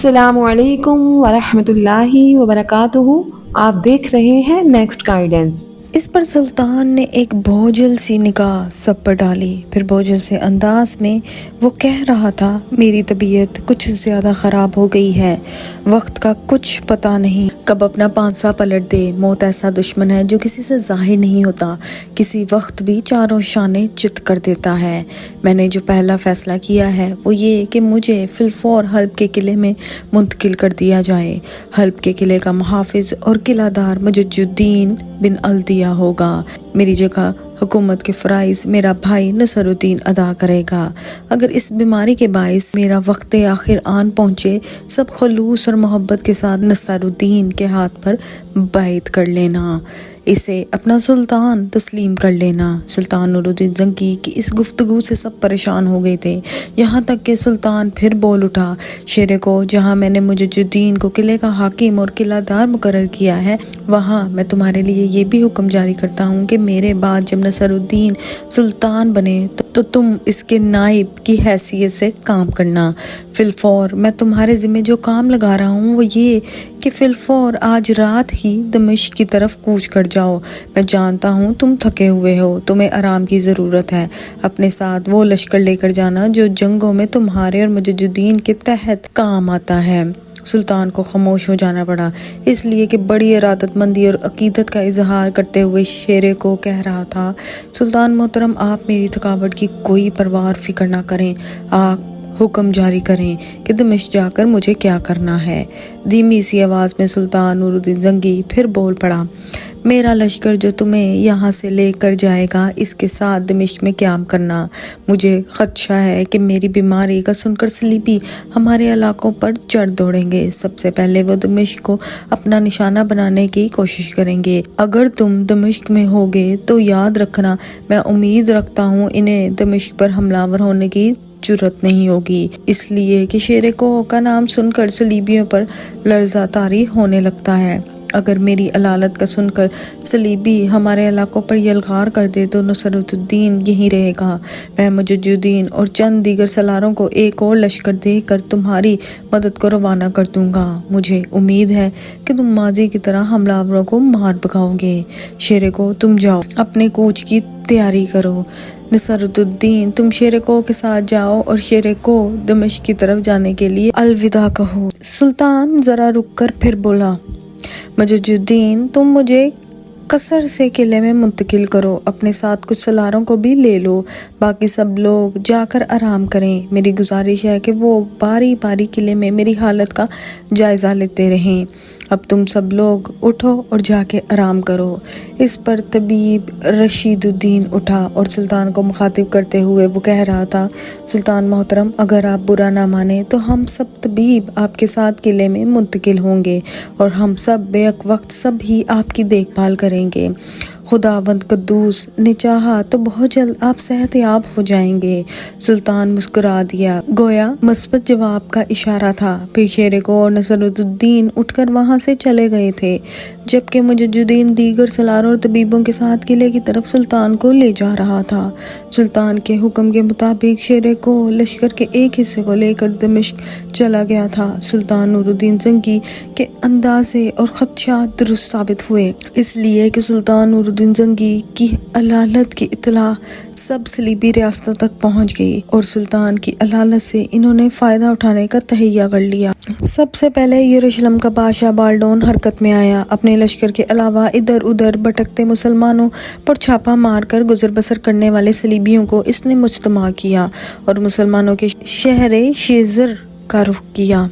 السلام علیکم ورحمۃ اللہ وبرکاتہ۔ آپ دیکھ رہے ہیں نیکسٹ گائیڈنس۔ اس پر سلطان نے ایک بوجھل سی نگاہ سب پر ڈالی، پھر بوجھل سے انداز میں وہ کہہ رہا تھا، میری طبیعت کچھ زیادہ خراب ہو گئی ہے، وقت کا کچھ پتہ نہیں کب اپنا پانسا پلٹ دے۔ موت ایسا دشمن ہے جو کسی سے ظاہر نہیں ہوتا، کسی وقت بھی چاروں شانے چت کر دیتا ہے۔ میں نے جو پہلا فیصلہ کیا ہے وہ یہ کہ مجھے فی الفور حلب کے قلعے میں منتقل کر دیا جائے۔ حلب کے قلعے کا محافظ اور قلعہ دار مجد الدین بن الدیہ ہوگا۔ میری جگہ حکومت کے فرائض میرا بھائی نصر الدین ادا کرے گا۔ اگر اس بیماری کے باعث میرا وقت آخر آن پہنچے، سب خلوص اور محبت کے ساتھ نصر الدین کے ہاتھ پر بیعت کر لینا، اسے اپنا سلطان تسلیم کر لینا۔ سلطان نور الدین زنگی کی اس گفتگو سے سب پریشان ہو گئے تھے، یہاں تک کہ سلطان پھر بول اٹھا، شیرے کو جہاں میں نے مجد الدین کو قلعے کا حاکم اور قلعہ دار مقرر کیا ہے، وہاں میں تمہارے لیے یہ بھی حکم جاری کرتا ہوں کہ میرے بعد جب نصر الدین سلطان بنے تو تم اس کے نائب کی حیثیت سے کام کرنا۔ فی الفور میں تمہارے ذمہ جو کام لگا رہا ہوں وہ یہ کہ فی الفور آج رات ہی دمشق کی طرف کوچ کر جاؤ۔ میں جانتا ہوں تم تھکے ہوئے ہو، تمہیں آرام کی ضرورت ہے۔ اپنے ساتھ وہ لشکر لے کر جانا جو جنگوں میں تمہارے اور مجد الدین کے تحت کام آتا ہے۔ سلطان کو خاموش ہو جانا پڑا، اس لیے کہ بڑی ارادت مندی اور عقیدت کا اظہار کرتے ہوئے شیرے کو کہہ رہا تھا، سلطان محترم، آپ میری تھکاوٹ کی کوئی پرواہ اور فکر نہ کریں، آپ حکم جاری کریں کہ دمشق جا کر مجھے کیا کرنا ہے۔ دھیمی سی آواز میں سلطان نور الدین زنگی پھر بول پڑا، میرا لشکر جو تمہیں یہاں سے لے کر جائے گا، اس کے ساتھ دمشق میں قیام کرنا۔ مجھے خدشہ ہے کہ میری بیماری کا سن کر صلیبی ہمارے علاقوں پر چڑھ دوڑیں گے۔ سب سے پہلے وہ دمشق کو اپنا نشانہ بنانے کی کوشش کریں گے۔ اگر تم دمشق میں ہوگے تو یاد رکھنا، میں امید رکھتا ہوں انہیں دمشق پر حملہ آور ہونے کی جرات نہیں ہوگی، اس لیے کہ شیرے کو کا نام سن کر صلیبیوں پر لرزہ طاری ہونے لگتا ہے۔ اگر میری علالت کا سن کر صلیبی ہمارے علاقوں پر یلغار کر دے تو نصر الدین یہیں رہے گا۔ میں مجد الدین اور چند دیگر سالاروں کو ایک اور لشکر دے کر تمہاری مدد کو روانہ کر دوں گا۔ مجھے امید ہے کہ تم ماضی کی طرح حملہ آوروں کو مار بھگاؤ گے۔ شیرے کو تم جاؤ، اپنے کوچ کی تیاری کرو۔ نصر الدین تم شیرے کو کے ساتھ جاؤ اور شیرے کو دمشق کی طرف جانے کے لیے الوداع کہو۔ سلطان ذرا رک کر پھر بولا، مجد الدین تم مجھے قصر سے قلعے میں منتقل کرو، اپنے ساتھ کچھ سالاروں کو بھی لے لو، باقی سب لوگ جا کر آرام کریں۔ میری گزارش ہے کہ وہ باری باری قلعے میں میری حالت کا جائزہ لیتے رہیں۔ اب تم سب لوگ اٹھو اور جا کے آرام کرو۔ اس پر طبیب رشید الدین اٹھا اور سلطان کو مخاطب کرتے ہوئے وہ کہہ رہا تھا، سلطان محترم، اگر آپ برا نہ مانیں تو ہم سب طبیب آپ کے ساتھ قلعے میں منتقل ہوں گے اور ہم سب بیک وقت سب ہی آپ کی دیکھ بھال کریں گے۔ خداوند قدوس نے چاہا تو بہت جلد آپ صحت یاب ہو جائیں گے۔ سلطان مسکرا دیا، گویا مثبت جواب کا اشارہ تھا۔ پھر شیرے کو اور نصر الدین اٹھ کر وہاں سے چلے گئے تھے، جبکہ مجد الدین دیگر سالاروں اور طبیبوں کے ساتھ قلعے کی طرف سلطان کو لے جا رہا تھا۔ سلطان کے حکم کے مطابق شیرے کو لشکر کے ایک حصے کو لے کر دمشق چلا گیا تھا۔ سلطان نور الدین زنگی کے اندازے اور خدشات درست ثابت ہوئے، اس لیے کہ سلطان نور الدین زنگی کی علالت کی اطلاع سب صلیبی ریاستوں تک پہنچ گئی اور سلطان کی علالت سے انہوں نے فائدہ اٹھانے کا تہیہ کر لیا۔ سب سے پہلے یروشلم کا بادشاہ بالڈون حرکت میں آیا۔ اپنے لشکر کے علاوہ ادھر ادھر بھٹکتے مسلمانوں پر چھاپا مار کر گزر بسر کرنے والے صلیبیوں کو اس نے مجتمع کیا اور مسلمانوں کے شہر شیزر کا رخ کیا۔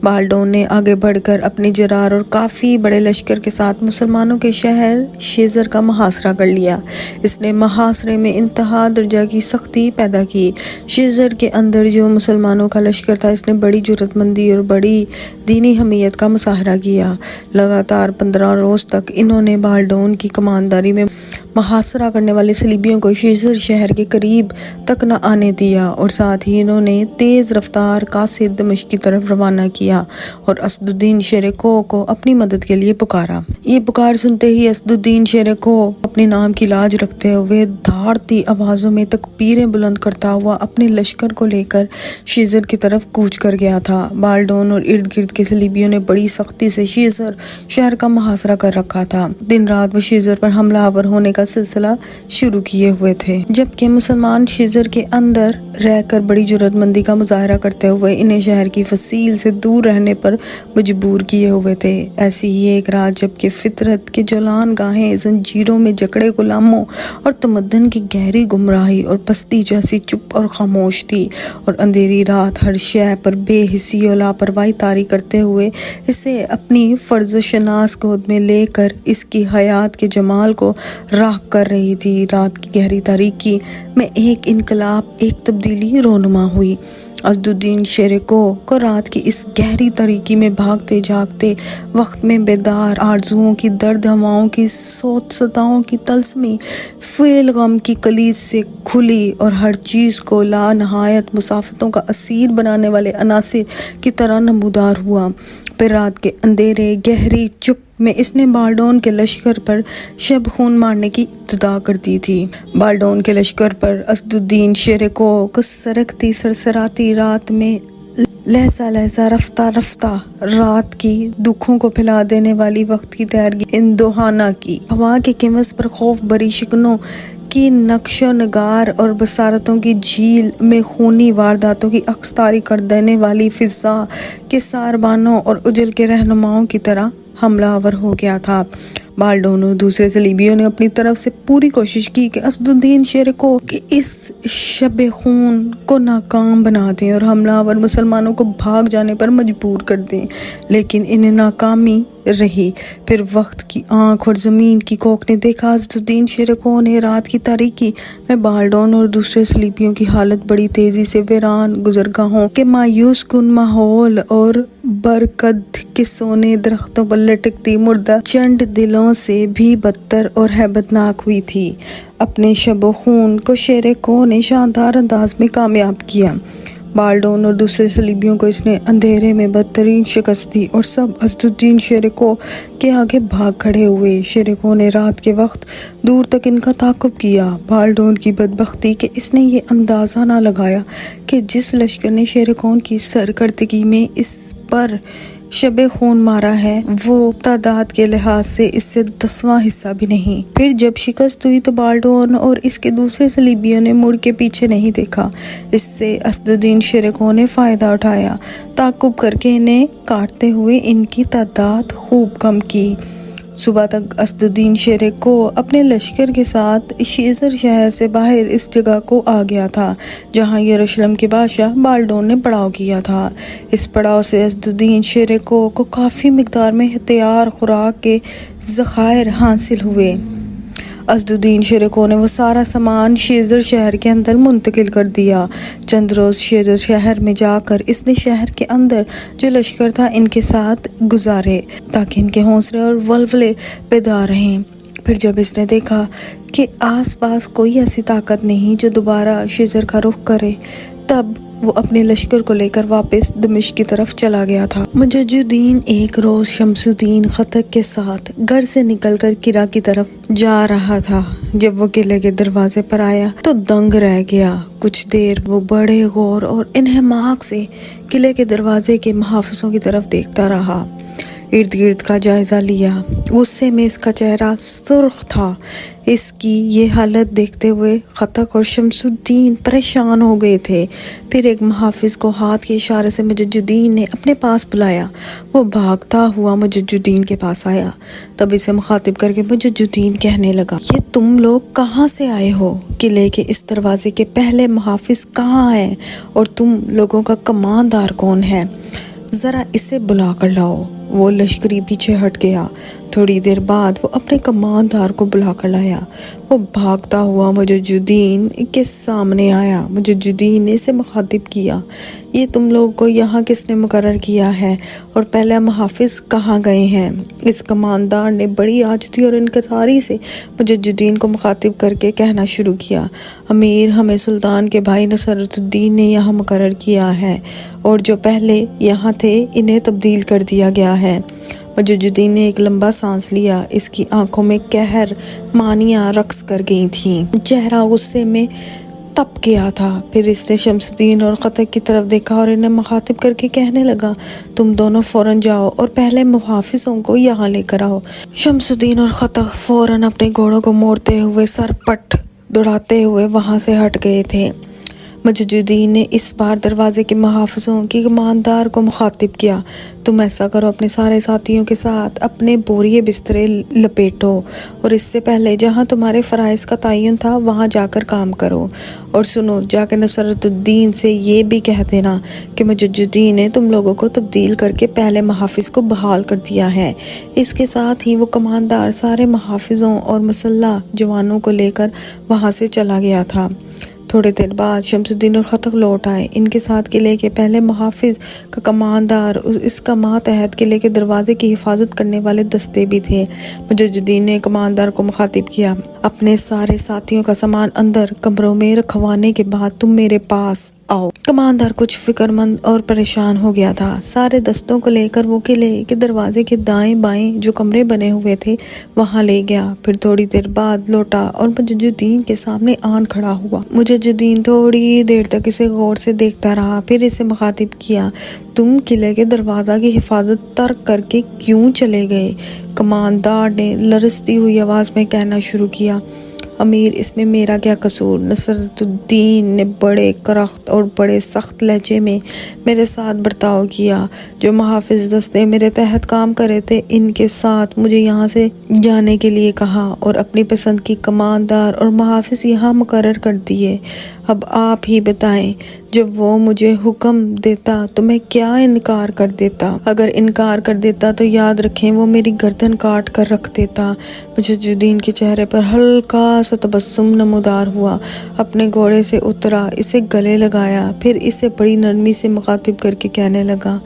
بالڈون نے آگے بڑھ کر اپنے جرار اور کافی بڑے لشکر کے ساتھ مسلمانوں کے شہر شیزر کا محاصرہ کر لیا۔ اس نے محاصرے میں انتہا درجہ کی سختی پیدا کی۔ شیزر کے اندر جو مسلمانوں کا لشکر تھا، اس نے بڑی جرات مندی اور بڑی دینی حمیت کا مظاہرہ کیا۔ لگاتار 15 روز تک انہوں نے بالڈون کی کمانداری میں محاصرہ کرنے والے صلیبیوں کو شیزر شہر کے قریب تک نہ آنے دیا، اور ساتھ ہی انہوں نے تیز رفتار قاصد دمشق کی طرف روانہ کیا اور اسد الدین شیر کوہ کو اپنی مدد کے لیے پکارا۔ یہ پکار سنتے ہی اسد الدین شیر کوہ اپنے نام کی لاج رکھتے ہوئے دھاڑتی آوازوں میں تکبیریں بلند کرتا ہوا اپنے لشکر کو لے کر شیزر کی طرف کوچ کر گیا تھا۔ بالڈون اور ارد گرد کے صلیبیوں نے بڑی سختی سے شیزر شہر کا محاصرہ کر رکھا تھا۔ دن رات وہ شیزر پر حملہ آور ہونے کا سلسلہ شروع کیے ہوئے تھے، جبکہ مسلمان شیزر کے اندر رہ کر بڑی جرأت مندی کا مظاہرہ کرتے ہوئے انہیں شہر کی فصیل سے دور رہنے پر مجبور کیے ہوئے تھے۔ ایسی ہی ایک رات جبکہ فطرت کے جولان گاہیں زنجیروں میں جکڑے غلاموں اور تمدن کی گہری گمراہی اور پستی جیسی چپ اور خاموش تھی، اور اندھیری رات ہر شے پر بے حسی اور لاپرواہی طاری کرتے ہوئے اسے اپنی فرض شناس گود میں لے کر اس کی حیات کے جمال کو راکھ کر رہی تھی۔ رات کی گہری تاریکی میں ایک انقلاب، ایک تبدیلی رونما ہوئی۔ اسد الدین شیر کوہ کو رات کی اس گہری تاریکی میں بھاگتے جاگتے وقت میں بیدار آرزوؤں کی درد ہواؤں کی صوت صداؤں کی طلسمی فعل غم کی کلیز سے کھلی اور ہر چیز کو لا نہایت مسافتوں کا اسیر بنانے والے عناصر کی طرح نمودار ہوا۔ پھر رات کے اندھیرے گہری چپ میں اس نے بالڈون کے لشکر پر شب خون مارنے کی ابتدا کر دی تھی۔ بالڈون کے لشکر پر اسد الدین شیر کوہ کو سرکتی سرسراتی رات میں لہجہ لہجہ رفتہ رفتہ رات کی دکھوں کو پھیلا دینے والی وقت کی تیرگی اندوہانہ کی ہوا کے کنوس پر خوف بری شکنوں کی نقش و نگار اور بصارتوں کی جھیل میں خونی وارداتوں کی عکس طاری کر دینے والی فضا کے ساربانوں اور اجل کے رہنماؤں کی طرح حملہ آور ہو گیا تھا۔ بالڈون اور دوسرے صلیبیوں نے اپنی طرف سے پوری کوشش کی کہ اسد الدین شیر کوہ کے اس شب خون کو ناکام بنا دیں اور حملہ آور مسلمانوں کو بھاگ جانے پر مجبور کر دیں، لیکن انہیں ناکامی رہی۔ پھر وقت کی آنکھ اور زمین کی کوکھ نے دیکھا اسد الدین شیر کوہ نے رات کی تاریکی میں بالڈون اور دوسرے صلیبیوں کی حالت بڑی تیزی سے ویران گزرگاہوں کے مایوس کن ماحول اور برکد کے سونے درختوں پر لٹکتی مردہ چنڈ دلوں سے بھی بدتر اور ہیبت ناک ہوئی تھی۔ اپنے شب و خون کو شیر کوہ نے شاندار انداز میں کامیاب کیا۔ بالڈون اور دوسرے صلیبیوں کو اس نے اندھیرے میں بدترین شکست دی اور سب اسد الدین شیر کوہ کے آگے بھاگ کھڑے ہوئے۔ شیر کوہ نے رات کے وقت دور تک ان کا تعاقب کیا۔ بالڈون کی بدبختی کہ اس نے یہ اندازہ نہ لگایا کہ جس لشکر نے شیر کوہ کی سرکردگی میں اس پر شب خون مارا ہے وہ تعداد کے لحاظ سے اس سے 10واں حصہ بھی نہیں۔ پھر جب شکست ہوئی تو بالڈون اور اس کے دوسرے صلیبیوں نے مڑ کے پیچھے نہیں دیکھا۔ اس سے اسد الدین شیر کوہ نے فائدہ اٹھایا، تعاقب کر کے انہیں کاٹتے ہوئے ان کی تعداد خوب کم کی۔ صبح تک اسد الدین شیر کوہ اپنے لشکر کے ساتھ شیزر شہر سے باہر اس جگہ کو آ گیا تھا جہاں یروشلم کے بادشاہ بالڈون نے پڑاؤ کیا تھا۔ اس پڑاؤ سے اسد الدین شیر کوہ کو کافی مقدار میں ہتھیار خوراک کے ذخائر حاصل ہوئے۔ اسد الدین شیر کوہ نے وہ سارا سامان شیزر شہر کے اندر منتقل کر دیا۔ چند روز شیزر شہر میں جا کر اس نے شہر کے اندر جو لشکر تھا ان کے ساتھ گزارے تاکہ ان کے حوصلے اور ولولے بیدار رہیں۔ پھر جب اس نے دیکھا کہ آس پاس کوئی ایسی طاقت نہیں جو دوبارہ شیزر کا رخ کرے، تب وہ اپنے لشکر کو لے کر واپس دمشق کی طرف چلا گیا تھا۔ مجددین ایک روز شمس الدین خطک کے ساتھ گھر سے نکل کر قلعہ کی طرف جا رہا تھا۔ جب وہ قلعے کے دروازے پر آیا تو دنگ رہ گیا۔ کچھ دیر وہ بڑے غور اور انہماک سے قلعے کے دروازے کے محافظوں کی طرف دیکھتا رہا، ارد گرد کا جائزہ لیا۔ غصے میں اس کا چہرہ سرخ تھا۔ اس کی یہ حالت دیکھتے ہوئے خطک اور شمس الدین پریشان ہو گئے تھے۔ پھر ایک محافظ کو ہاتھ کے اشارے سے مجددین نے اپنے پاس بلایا۔ وہ بھاگتا ہوا مجددین کے پاس آیا۔ تب اسے مخاطب کر کے مجددین کہنے لگا، یہ تم لوگ کہاں سے آئے ہو؟ قلعے کے اس دروازے کے پہلے محافظ کہاں ہے اور تم لوگوں کا کماندار کون ہے؟ ذرا اسے بلا کر لاؤ۔ وہ لشکری پیچھے ہٹ گیا۔ تھوڑی دیر بعد وہ اپنے کماندار کو بلا کر لایا۔ وہ بھاگتا ہوا مجددین کے سامنے آیا۔ مجددین نے اسے مخاطب کیا، یہ تم لوگوں کو یہاں کس نے مقرر کیا ہے اور پہلے محافظ کہاں گئے ہیں؟ اس کماندار نے بڑی عاجزی اور انکساری سے مجددین کو مخاطب کر کے کہنا شروع کیا، امیر، ہمیں سلطان کے بھائی نصرت الدین نے یہاں مقرر کیا ہے اور جو پہلے یہاں تھے انہیں تبدیل کر دیا گیا ہے۔ مجددین نے ایک لمبا سانس لیا۔ اس کی آنکھوں میں قہر مانیاں رقص کر گئی تھیں، چہرہ غصے میں تپ گیا تھا۔ پھر اس نے شمس الدین اور خطک کی طرف دیکھا اور انہیں مخاطب کر کے کہنے لگا، تم دونوں فوراً جاؤ اور پہلے محافظوں کو یہاں لے کر آؤ۔ شمس الدین اور خطک فوراً اپنے گھوڑوں کو موڑتے ہوئے سر پٹ دوڑاتے ہوئے وہاں سے ہٹ گئے تھے۔ مجددین نے اس بار دروازے کے محافظوں کی کماندار کو مخاطب کیا، تم ایسا کرو، اپنے سارے ساتھیوں کے ساتھ اپنے بوریے بسترے لپیٹو اور اس سے پہلے جہاں تمہارے فرائض کا تعین تھا وہاں جا کر کام کرو، اور سنو، جا کے نصرت الدین سے یہ بھی کہہ دینا کہ مجددین نے تم لوگوں کو تبدیل کر کے پہلے محافظ کو بحال کر دیا ہے۔ اس کے ساتھ ہی وہ کماندار سارے محافظوں اور مسلح جوانوں کو لے کر وہاں سے چلا گیا تھا۔ تھوڑی دیر بعد شمس الدین اور خطک لوٹ آئے۔ ان کے ساتھ قلعے کے پہلے محافظ کا کماندار، اس کا ماتحت قلعے کے دروازے کی حفاظت کرنے والے دستے بھی تھے۔ مجددین نے کماندار کو مخاطب کیا، اپنے سارے ساتھیوں کا سامان اندر کمروں میں رکھوانے کے بعد تم میرے پاس آؤ۔ کماندار کچھ فکر مند اور پریشان ہو گیا تھا۔ سارے دستوں کو لے کر وہ قلعے کے دروازے کے دائیں بائیں جو کمرے بنے ہوئے تھے وہاں لے گیا۔ پھر تھوڑی دیر بعد لوٹا اور مجددین کے سامنے آن کھڑا ہوا۔ مجددین تھوڑی دیر تک اسے غور سے دیکھتا رہا، پھر اسے مخاطب کیا، تم قلعے کے دروازہ کی حفاظت ترک کر کے کیوں چلے گئے؟ کماندار نے لرزتی ہوئی آواز میں کہنا شروع کیا، امیر، اس میں میرا کیا قصور؟ نصرت الدین نے بڑے کرخت اور بڑے سخت لہجے میں میرے ساتھ برتاؤ کیا۔ جو محافظ دستے میرے تحت کام کرے تھے ان کے ساتھ مجھے یہاں سے جانے کے لیے کہا اور اپنی پسند کی کماندار اور محافظ یہاں مقرر کر دیے۔ اب آپ ہی بتائیں، جب وہ مجھے حکم دیتا تو میں کیا انکار کر دیتا؟ اگر انکار کر دیتا تو یاد رکھیں وہ میری گردن کاٹ کر رکھ دیتا۔ مجددین کے چہرے پر ہلکا سا تبسم نمودار ہوا، اپنے گھوڑے سے اترا، اسے گلے لگایا، پھر اسے بڑی نرمی سے مخاطب کر کے کہنے لگا،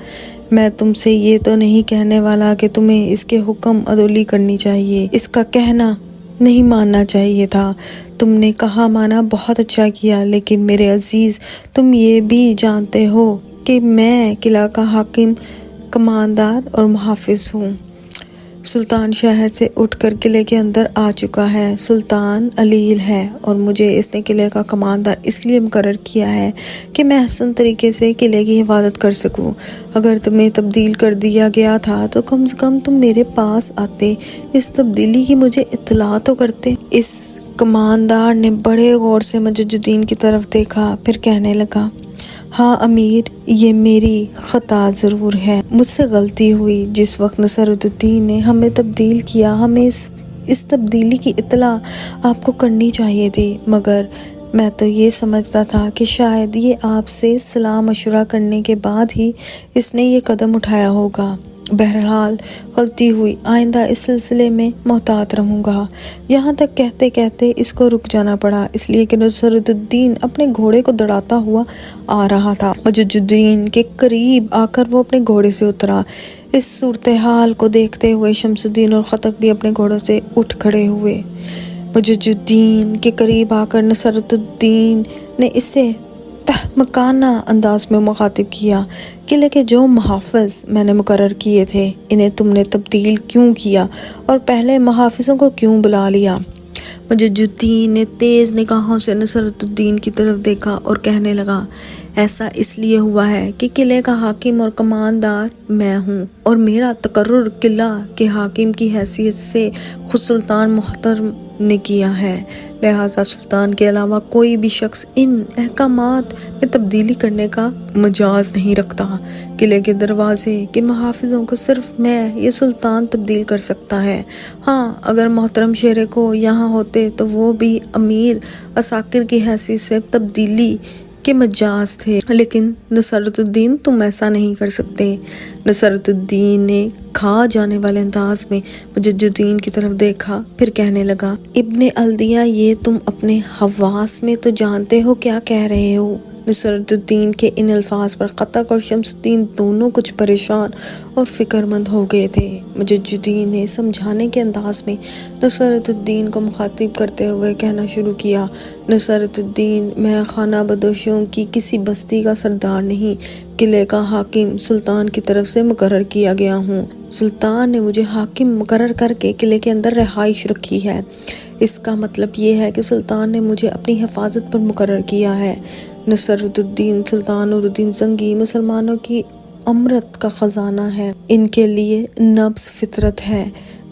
میں تم سے یہ تو نہیں کہنے والا کہ تمہیں اس کے حکم عدولی کرنی چاہیے، اس کا کہنا نہیں ماننا چاہیے تھا۔ تم نے کہا مانا، بہت اچھا کیا، لیکن میرے عزیز، تم یہ بھی جانتے ہو کہ میں قلعہ کا حاکم، کماندار اور محافظ ہوں۔ سلطان شہر سے اٹھ کر قلعے کے اندر آ چکا ہے۔ سلطان علیل ہے اور مجھے اس نے قلعے کا کماندار اس لیے مقرر کیا ہے کہ میں احسن طریقے سے قلعے کی حفاظت کر سکوں۔ اگر تمہیں تبدیل کر دیا گیا تھا تو کم سے کم تم میرے پاس آتے، اس تبدیلی کی مجھے اطلاع تو کرتے۔ اس کماندار نے بڑے غور سے مجددین کی طرف دیکھا، پھر کہنے لگا، ہاں امیر، یہ میری خطا ضرور ہے، مجھ سے غلطی ہوئی۔ جس وقت نصرت الدین نے ہمیں تبدیل کیا، ہمیں اس تبدیلی کی اطلاع آپ کو کرنی چاہیے تھی، مگر میں تو یہ سمجھتا تھا کہ شاید یہ آپ سے صلاح مشورہ کرنے کے بعد ہی اس نے یہ قدم اٹھایا ہوگا۔ بہرحال غلطی ہوئی، آئندہ اس سلسلے میں محتاط رہوں گا۔ یہاں تک کہتے کہتے اس کو رک جانا پڑا، اس لیے کہ نصرت الدین اپنے گھوڑے کو دوڑاتا ہوا آ رہا تھا۔ مجددین کے قریب آ کر وہ اپنے گھوڑے سے اترا۔ اس صورتحال کو دیکھتے ہوئے شمس الدین اور خطک بھی اپنے گھوڑوں سے اٹھ کھڑے ہوئے۔ مجددین کے قریب آ کر نصرت الدین نے اسے تہمکانہ انداز میں مخاطب کیا، قلعے کے جو محافظ میں نے مقرر کیے تھے انہیں تم نے تبدیل کیوں کیا اور پہلے محافظوں کو کیوں بلا لیا؟ مجددین نے تیز نگاہوں سے نصرت الدین کی طرف دیکھا اور کہنے لگا، ایسا اس لیے ہوا ہے کہ قلعے کا حاکم اور کماندار میں ہوں اور میرا تقرر قلعہ کے حاکم کی حیثیت سے خود سلطان محترم نے کیا ہے، لہٰذا سلطان کے علاوہ کوئی بھی شخص ان احکامات میں تبدیلی کرنے کا مجاز نہیں رکھتا۔ قلعے کے دروازے کے محافظوں کو صرف میں یہ سلطان تبدیل کر سکتا ہے۔ ہاں، اگر محترم شیرے کو یہاں ہوتے تو وہ بھی امیر عساکر کی حیثیت سے تبدیلی کہ مجاز تھے، لیکن نصرت الدین تم ایسا نہیں کر سکتے۔ نصرت الدین نے کھا جانے والے انداز میں مجد الدین کی طرف دیکھا، پھر کہنے لگا، ابن الدیہ، یہ تم اپنے حواس میں تو جانتے ہو کیا کہہ رہے ہو؟ نصرت الدین کے ان الفاظ پر قطق اور شمس الدین دونوں کچھ پریشان اور فکر مند ہو گئے تھے۔ مجد الدین نے سمجھانے کے انداز میں نصرت الدین کو مخاطب کرتے ہوئے کہنا شروع کیا، نصرت الدین، میں خانہ بدوشیوں کی کسی بستی کا سردار نہیں، قلعے کا حاکم سلطان کی طرف سے مقرر کیا گیا ہوں۔ سلطان نے مجھے حاکم مقرر کر کے قلعے کے اندر رہائش رکھی ہے۔ اس کا مطلب یہ ہے کہ سلطان نے مجھے اپنی حفاظت پر مقرر کیا ہے۔ نصرت الدین سلطان نور الدین زنگی مسلمانوں کی امرت کا خزانہ ہے، ان کے لیے نبض فطرت ہے۔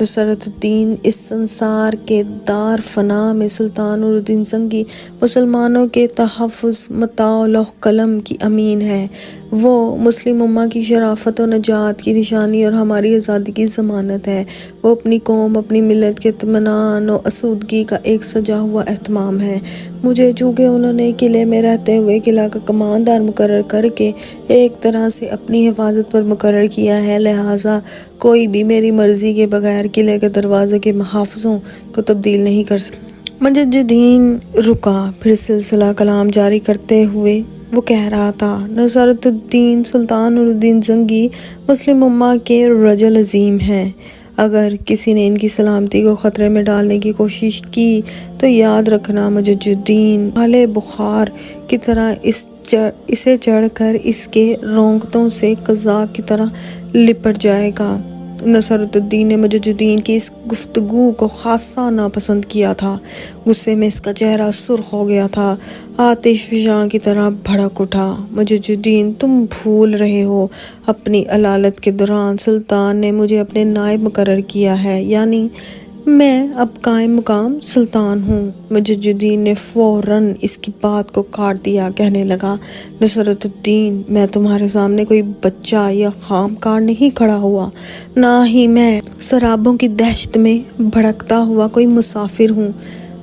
نصرت الدین اس سنسار کے دار فنا میں سلطان نور الدین زنگی مسلمانوں کے تحفظ متاع لوح قلم کی امین ہے۔ وہ مسلم امہ کی شرافت و نجات کی نشانی اور ہماری آزادی کی ضمانت ہے۔ وہ اپنی قوم، اپنی ملت کے اطمینان و آسودگی کا ایک سجا ہوا اہتمام ہے۔ مجھے چونکہ انہوں نے قلعے میں رہتے ہوئے قلعہ کا کماندار مقرر کر کے ایک طرح سے اپنی حفاظت پر مقرر کیا ہے، لہٰذا کوئی بھی میری مرضی کے بغیر قلعے کے دروازے کے محافظوں کو تبدیل نہیں کر سکتا۔ مجد الدین رکا، پھر سلسلہ کلام جاری کرتے ہوئے وہ کہہ رہا تھا، نصرت الدین سلطان نور الدین زنگی مسلم امہ کے رجل عظیم ہیں۔ اگر کسی نے ان کی سلامتی کو خطرے میں ڈالنے کی کوشش کی تو یاد رکھنا مجد الدین حالے بخار کی طرح اسے چڑھ کر اس کے رونگٹوں سے قزاق کی طرح لپٹ جائے گا۔ نصرت الدین نے مجد الدین کی اس گفتگو کو خاصا ناپسند کیا تھا۔ غصے میں اس کا چہرہ سرخ ہو گیا تھا، آتش فشاں کی طرح بھڑک اٹھا۔ مجد الدین، تم بھول رہے ہو، اپنی علالت کے دوران سلطان نے مجھے اپنے نائب مقرر کیا ہے، یعنی میں اب قائم مقام سلطان ہوں۔ مجد الدین نے فوراً اس کی بات کو کاٹ دیا، کہنے لگا، نصرت الدین، میں تمہارے سامنے کوئی بچہ یا خام کار نہیں کھڑا ہوا، نہ ہی میں سرابوں کی دہشت میں بھڑکتا ہوا کوئی مسافر ہوں۔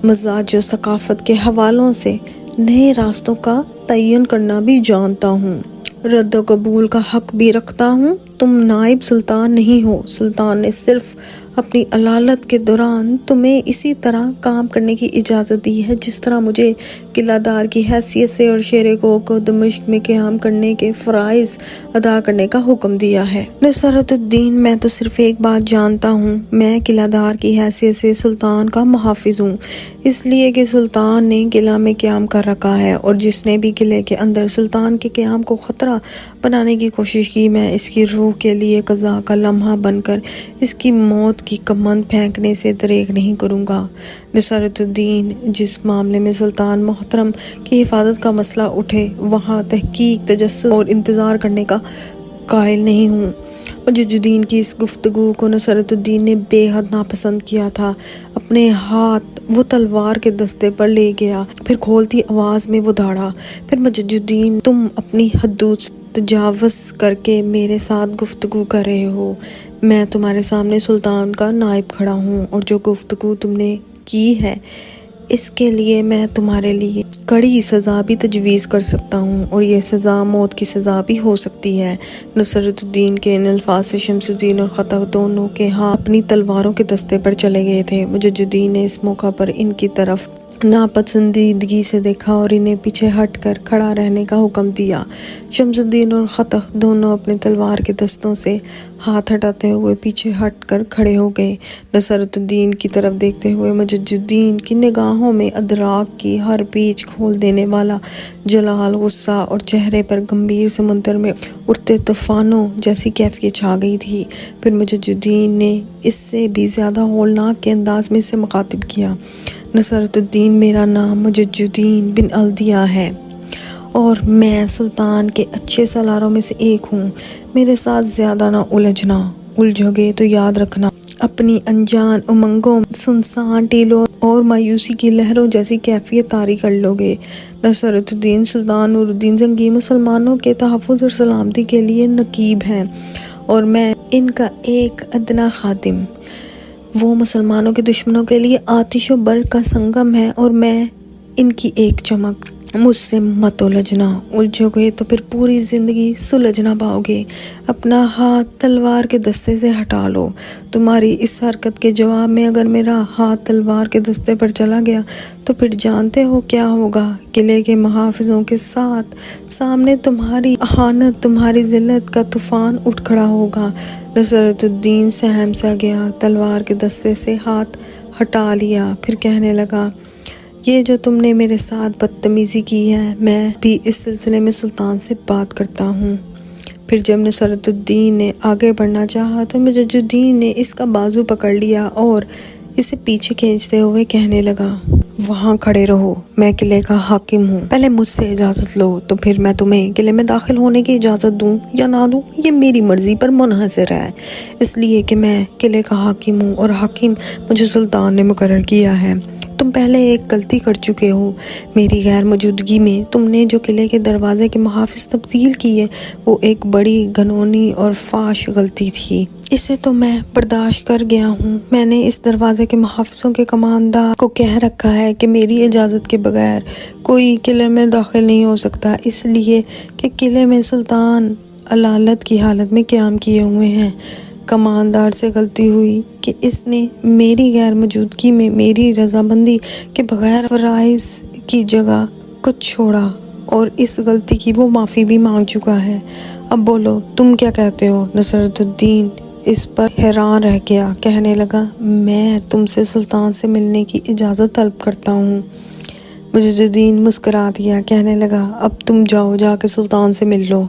مزاج و ثقافت کے حوالوں سے نئے راستوں کا تعین کرنا بھی جانتا ہوں، رد و قبول کا حق بھی رکھتا ہوں۔ تم نائب سلطان نہیں ہو، سلطان نے صرف اپنی علالت کے دوران تمہیں اسی طرح کام کرنے کی اجازت دی ہے جس طرح مجھے قلعہ دار کی حیثیت سے اور شیر کوہ کو دمشق میں قیام کرنے کے فرائض ادا کرنے کا حکم دیا ہے۔ نصرت الدین، میں تو صرف ایک بات جانتا ہوں، میں قلعہ دار کی حیثیت سے سلطان کا محافظ ہوں، اس لیے کہ سلطان نے قلعہ میں قیام کر رکھا ہے، اور جس نے بھی قلعے کے اندر سلطان کے قیام کو خطرہ بنانے کی کوشش کی، میں اس کی روح کے لیے قضا کا لمحہ بن کر اس کی موت کی کمند پھینکنے سے دریغ نہیں کروں گا۔ نصرت الدین، جس معاملے میں سلطان محترم کی حفاظت کا مسئلہ اٹھے، وہاں تحقیق، تجسس اور انتظار کرنے کا قائل نہیں ہوں۔ مجد الدین کی اس گفتگو کو نصرت الدین نے بے حد ناپسند کیا تھا۔ اپنے ہاتھ وہ تلوار کے دستے پر لے گیا، پھر کھولتی آواز میں وہ دھاڑا، پھر مجد الدین، تم اپنی حدود سے تجاوز کر کے میرے ساتھ گفتگو کر رہے ہو۔ میں تمہارے سامنے سلطان کا نائب کھڑا ہوں، اور جو گفتگو تم نے کی ہے اس کے لیے میں تمہارے لیے کڑی سزا بھی تجویز کر سکتا ہوں، اور یہ سزا موت کی سزا بھی ہو سکتی ہے۔ نصرت الدین کے ان الفاظ سے شمس الدین اور قطق دونوں کے ہاتھ اپنی تلواروں کے دستے پر چلے گئے تھے۔ مجد الدین نے اس موقع پر ان کی طرف ناپسندیدگی سے دیکھا اور انہیں پیچھے ہٹ کر کھڑا رہنے کا حکم دیا۔ شمس الدین اور قطق دونوں اپنے تلوار کے دستوں سے ہاتھ ہٹاتے ہوئے پیچھے ہٹ کر کھڑے ہو گئے۔ نصرت الدین کی طرف دیکھتے ہوئے مجد الدین کی نگاہوں میں ادراک کی ہر پیچ کھول دینے والا جلال، غصہ اور چہرے پر گمبھیر سمندر میں اٹھتے طوفانوں جیسی کیفیت چھا گئی تھی۔ پھر مجد الدین نے اس سے بھی زیادہ ہولناک کے انداز میں اسے مخاطب کیا، نصرت الدین، میرا نام مجد الدین بن الدیہ ہے، اور میں سلطان کے اچھے سالاروں میں سے ایک ہوں۔ میرے ساتھ زیادہ نہ الجھنا، الجھو گے تو یاد رکھنا اپنی انجان امنگوں، سنسان ٹیلوں اور مایوسی کی لہروں جیسی کیفیت طاری کر لو گے۔ نصرت الدین سلطان نور الدین زنگی مسلمانوں کے تحفظ اور سلامتی کے لیے نقیب ہیں، اور میں ان کا ایک ادنا خادم۔ وہ مسلمانوں کے دشمنوں کے لیے آتش و برق کا سنگم ہے، اور میں ان کی ایک چمک۔ مجھ سے مت الجھنا، الجھو گے تو پھر پوری زندگی سلجھ نہ پاؤ گے۔ اپنا ہاتھ تلوار کے دستے سے ہٹا لو۔ تمہاری اس حرکت کے جواب میں اگر میرا ہاتھ تلوار کے دستے پر چلا گیا تو پھر جانتے ہو کیا ہوگا؟ قلعے کے محافظوں کے ساتھ سامنے تمہاری اہانت، تمہاری ذلت کا طوفان اٹھ کھڑا ہوگا۔ نصرت الدین سہم سا گیا، تلوار کے دستے سے ہاتھ ہٹا لیا، پھر کہنے لگا، یہ جو تم نے میرے ساتھ بدتمیزی کی ہے، میں بھی اس سلسلے میں سلطان سے بات کرتا ہوں۔ پھر جب نصرت الدین نے آگے بڑھنا چاہا تو مجد الدین نے اس کا بازو پکڑ لیا اور اسے پیچھے کھینچتے ہوئے کہنے لگا، وہاں کھڑے رہو، میں قلعے کا حاکم ہوں، پہلے مجھ سے اجازت لو تو پھر میں تمہیں قلعے میں داخل ہونے کی اجازت دوں یا نہ دوں، یہ میری مرضی پر منحصر ہے، اس لیے کہ میں قلعے کا حاکم ہوں اور حاکم مجھے سلطان نے مقرر کیا ہے۔ تم پہلے ایک غلطی کر چکے ہو، میری غیر موجودگی میں تم نے جو قلعے کے دروازے کے محافظ تبدیل کیے وہ ایک بڑی گھنونی اور فاش غلطی تھی۔ اسے تو میں برداشت کر گیا ہوں۔ میں نے اس دروازے کے محافظوں کے کماندار کو کہہ رکھا ہے کہ میری اجازت کے بغیر کوئی قلعے میں داخل نہیں ہو سکتا، اس لیے کہ قلعے میں سلطان علالت کی حالت میں قیام کیے ہوئے ہیں۔ کماندار سے غلطی ہوئی کہ اس نے میری غیر موجودگی میں میری رضامندی کے بغیر فرائض کی جگہ کو چھوڑا اور اس غلطی کی وہ معافی بھی مانگ چکا ہے۔ اب بولو تم کیا کہتے ہو؟ نصرت الدین اس پر حیران رہ گیا، کہنے لگا، میں تم سے سلطان سے ملنے کی اجازت طلب کرتا ہوں۔ مجد الدین مسکرا دیا، کہنے لگا، اب تم جاؤ، جا کے سلطان سے مل لو۔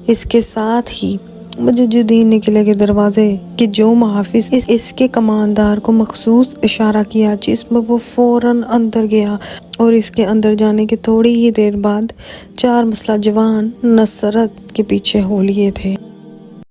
اس کے ساتھ ہی مجد الدین نے قلعے کے دروازے کے جو محافظ اس کے کماندار کو مخصوص اشارہ کیا جس میں وہ فوراً اندر گیا اور اس کے اندر جانے کے تھوڑی ہی دیر بعد 4 مسلح جوان نصرت کے پیچھے ہو لیے تھے۔